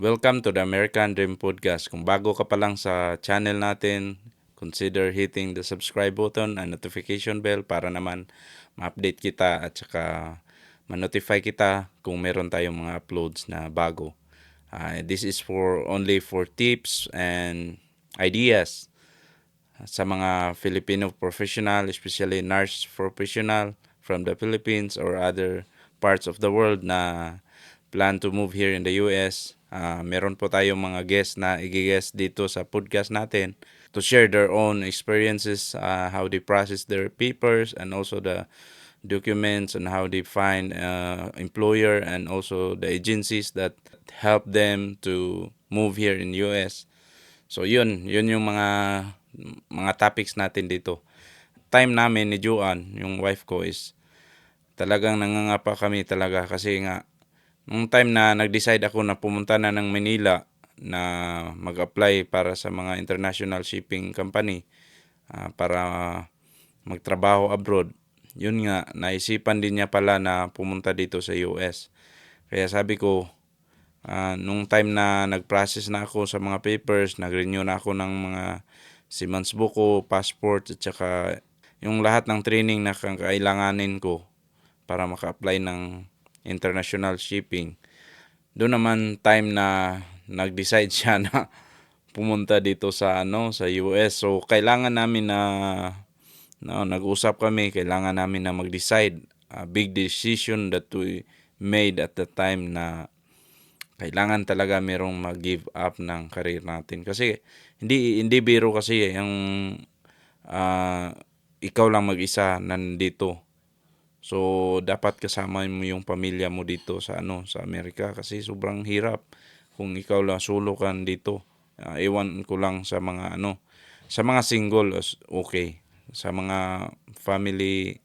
Welcome to the American Dream Podcast. Kung bago ka pa lang sa channel natin, consider hitting the subscribe button and notification bell para naman ma-update kita at saka ma-notify kita kung meron tayong mga uploads na bago. This is only for tips and ideas sa mga Filipino professional, especially nurse professional from the Philippines or other parts of the world na plan to move here in the US. Meron po tayong mga guests na i-guest dito sa podcast natin to share their own experiences, how they process their papers and also the documents and how they find employer and also the agencies that help them to move here in US. So yun yung mga topics natin dito. Time namin ni Juan, yung wife ko, is talagang nangangapa kami talaga kasi nga nung time na nag-decide ako na pumunta na ng Manila na mag-apply para sa mga international shipping company para magtrabaho abroad. Yun nga, naisipan din niya pala na pumunta dito sa US. Kaya sabi ko, nung time na nag-process na ako sa mga papers, nag-renew na ako ng mga Siemens buko, passport, at saka yung lahat ng training na kailanganin ko para maka-apply ng international shipping. Doon naman time na nag-decide siya na pumunta dito sa US. So kailangan namin na nag-usap kami, kailangan namin na mag-decide. A big decision that we made at the time na kailangan talaga merong mag-give up ng career natin. Kasi hindi biro kasi yung ikaw lang mag-isa nandito. So dapat kasama mo yung pamilya mo dito sa Amerika kasi sobrang hirap kung ikaw lang solo kan dito. Ewan ko lang sa mga single okay. Sa mga family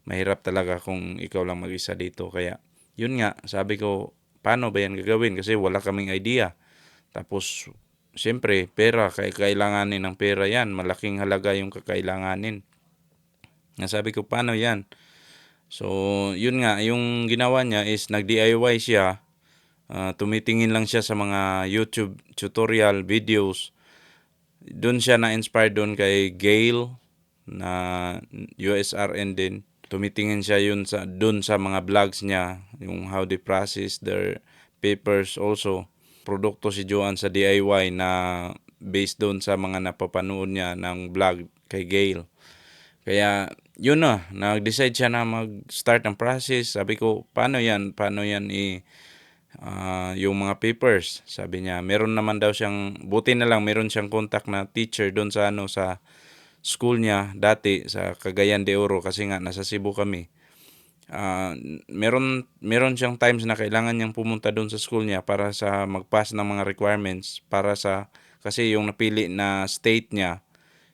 mahirap talaga kung ikaw lang mag-isa dito. Kaya yun nga, sabi ko, paano ba yan gagawin? Kasi wala kaming idea. Tapos siyempre pera, kailanganin ng pera yan. Malaking halaga yung kakailanganin. Sabi ko, paano yan? So, yun nga, yung ginawa niya is nag-DIY siya. Tumitingin lang siya sa mga YouTube tutorial videos. Doon siya na-inspire doon kay Gail na USRN din. Tumitingin siya doon sa mga vlogs niya, yung how they process their papers also. Produkto si Joan sa DIY na based doon sa mga napapanood niya ng vlog kay Gail. Kaya yun nag-decide siya na mag-start ng process. Sabi ko, paano yan? Paano yan yung mga papers? Sabi niya, meron naman daw siyang, buti na lang meron siyang contact na teacher doon sa school niya dati sa Cagayan de Oro kasi nga nasa Cebu kami. Meron siyang times na kailangan niyang pumunta doon sa school niya para sa mag-pass ng mga requirements kasi yung napili na state niya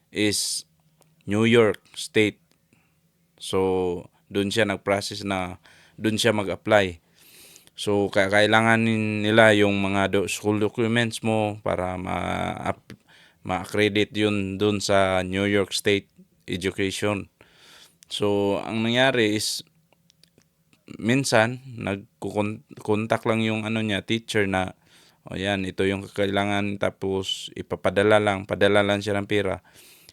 is New York State. So, doon siya nag-process na doon siya mag-apply. So, kailangan nila yung mga school documents mo para ma-accredit yun doon sa New York State Education. So, ang nangyari is minsan nagko-contact lang yung teacher na yan, ito yung kailangan, tapos padala lang siya ng pera.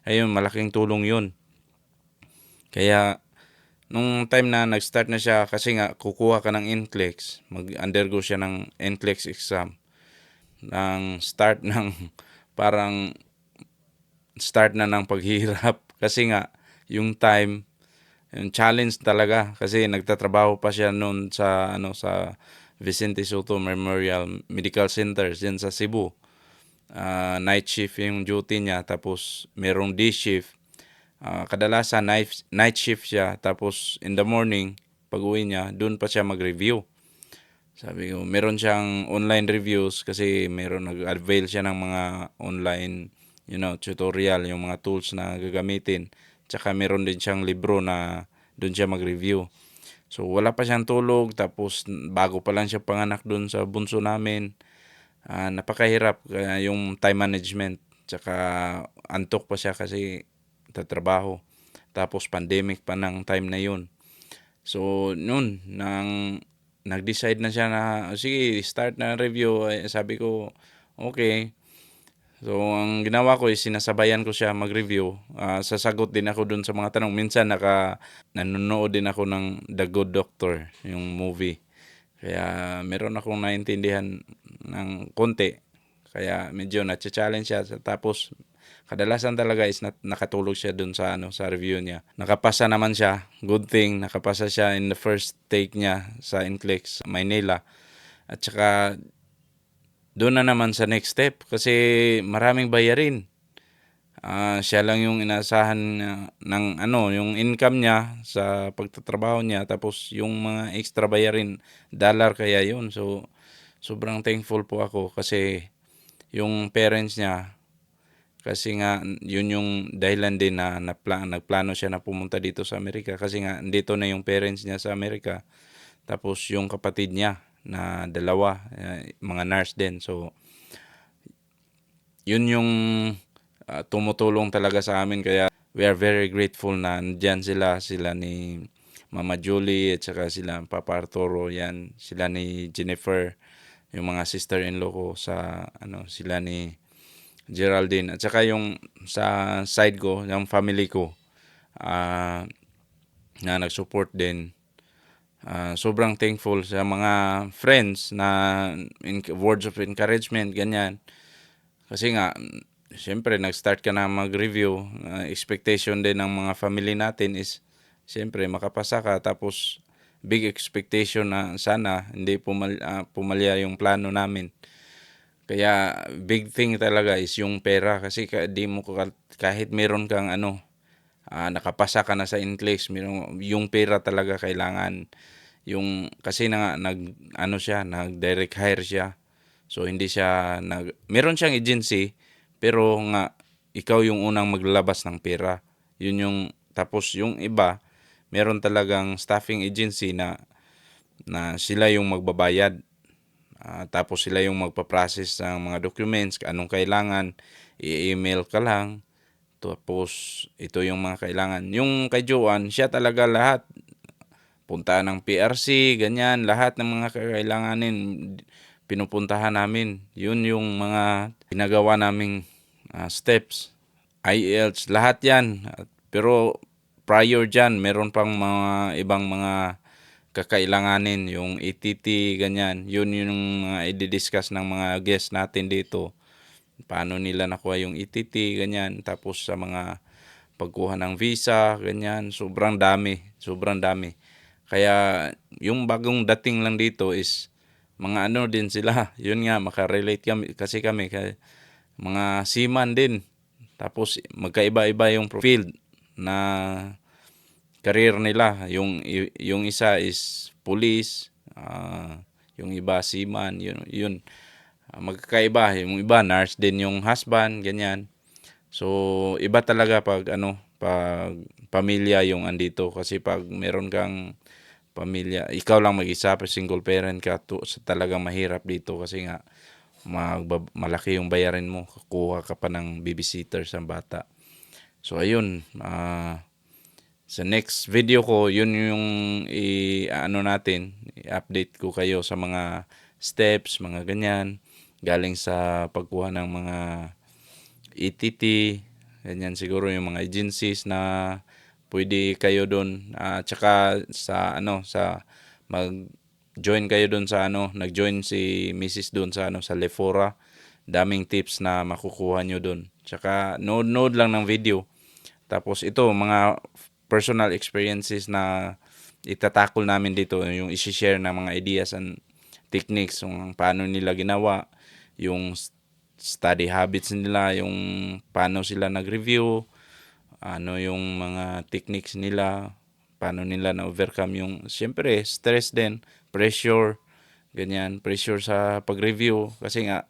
Ayun, malaking tulong yun. Kaya nung time na nag-start na siya, kasi nga kukuha ka ng NCLEX, mag-undergo siya ng NCLEX exam. Parang start na ng paghihirap kasi nga yung time, yung challenge talaga kasi nagtatrabaho pa siya noon sa Vicente Soto Memorial Medical Center diyan sa Cebu. Night shift yung duty niya, tapos merong day shift. Kadalasan night shift siya, tapos in the morning pag uwi niya doon pa siya mag-review. Sabi ko, meron siyang online reviews kasi nag-avail siya ng mga online tutorial, yung mga tools na gagamitin. Tsaka meron din siyang libro na doon siya mag-review. So wala pa siyang tulog, tapos bago pa lang siya panganak doon sa bunso namin. Napakahirap yung time management, tsaka antok pa siya kasi tatrabaho, tapos pandemic pa ng time na yun. So noon nang nag-decide na siya na, sige, start na review. Sabi ko, okay. So, ang ginawa ko is sinasabayan ko siya mag-review. Sasagot din ako dun sa mga tanong. Minsan nanonood din ako ng The Good Doctor, yung movie. Kaya meron akong naintindihan ng konti. Kaya medyo na-challenge siya. Tapos kadalasan talaga is nakatulog siya dun sa sa review niya. Nakapasa naman siya. Good thing, nakapasa siya in the first take niya sa NCLEX Maynila. At saka doon na naman sa next step kasi maraming bayarin. Siya lang yung inaasahan ng yung income niya sa pagtatrabaho niya, tapos yung mga extra bayarin, dollar kaya yun. So sobrang thankful po ako kasi yung parents niya, kasi nga yun yung dahilan din na nagplano siya na pumunta dito sa Amerika kasi nga dito na yung parents niya sa Amerika. Tapos yung kapatid niya na dalawa, mga nurse din. So yun yung tumutulong talaga sa amin, kaya we are very grateful na nandiyan sila ni Mama Julie at saka sila Papa Arturo, yan, sila ni Jennifer, yung mga sister-in-law ko sa sila ni Geraldine, at saka yung sa side ko, yung family ko, ah, na nag-support din. Sobrang thankful sa mga friends na words of encouragement, ganyan. Kasi nga, siyempre, nag-start ka na mag-review. Expectation din ng mga family natin is, siyempre, makapasa ka. Tapos, big expectation na sana hindi pumalya yung plano namin. Kaya, big thing talaga is yung pera. Kasi di mo kahit meron kang nakapasa ka na sa NCLEX, yung pera talaga kailangan. Kasi nag-direct hire siya. So hindi siya meron siyang agency, pero nga ikaw yung unang maglalabas ng pera. Tapos yung iba, meron talagang staffing agency na sila yung magbabayad. Tapos sila yung magpa-process ng mga documents, anong kailangan, i-email ka lang. Tapos ito yung mga kailangan. Yung kay Joanne, siya talaga lahat. Punta ng PRC, ganyan, lahat ng mga kailanganin pinupuntahan namin. Yun yung mga ginagawa naming steps. IELTS, lahat yan. Pero prior dyan, meron pang mga ibang mga kakailanganin. Yung ETT, ganyan. Yun yung mga i-discuss ng mga guests natin dito. Paano nila nakuha yung ETT, ganyan. Tapos sa mga pagkuha ng visa, ganyan. Sobrang dami. Sobrang dami. Kaya yung bagong dating lang dito is mga din sila. Yun nga, makarelate kami kasi kami mga seaman din. Tapos magkaiba-iba yung field na career nila. Yung isa is police, yung iba seaman, yun. Magkakaiba. Yung iba nurse din yung husband, ganyan. So iba talaga pag pag pamilya yung andito, kasi pag meron kang pamilya, ikaw lang mag-isa, single parent ka, talagang mahirap dito kasi nga malaki yung bayarin mo, kukuha ka pa ng babysitter sa bata. So ayun, sa next video ko, yun yung i-update ko kayo sa mga steps, mga ganyan, galing sa pagkuha ng mga ETT, ganyan, siguro yung mga agencies na pwede kayo doon, tsaka sa mag-join kayo doon sa nag-join si Mrs. doon sa sa Lefora. Daming tips na makukuha nyo doon. Tsaka nood lang ng video. Tapos ito, mga personal experiences na itatakol namin dito, yung i-share ng mga ideas and techniques, yung paano nila ginawa, yung study habits nila, yung paano sila nag-review, yung mga techniques nila, paano nila na-overcome yung, siyempre, stress din, pressure, ganyan, pressure sa pag-review. Kasi nga,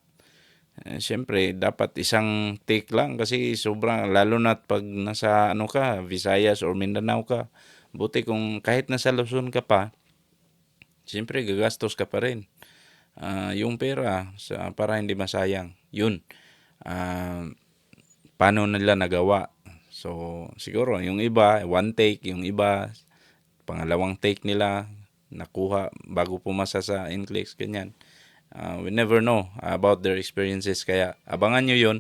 siyempre, dapat isang take lang kasi sobrang, lalo na pag nasa ka, Visayas or Mindanao ka, buti kung kahit nasa Luzon ka pa, siyempre, gagastos ka pa rin. Yung pera, para hindi masayang, yun. Paano nila nagawa? So, siguro, yung iba, one take, yung iba, pangalawang take nila. nakuha bago pumasa sa NCLEX, ganyan. We never know about their experiences, kaya abangan nyo yun.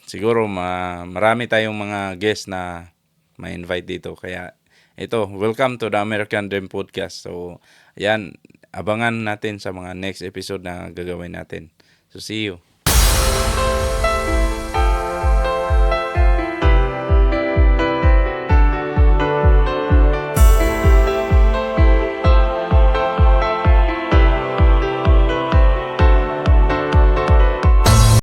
Siguro marami tayong mga guests na ma-invite dito, kaya ito, welcome to the American Dream Podcast. So, ayan, abangan natin sa mga next episode na gagawin natin. So, see you.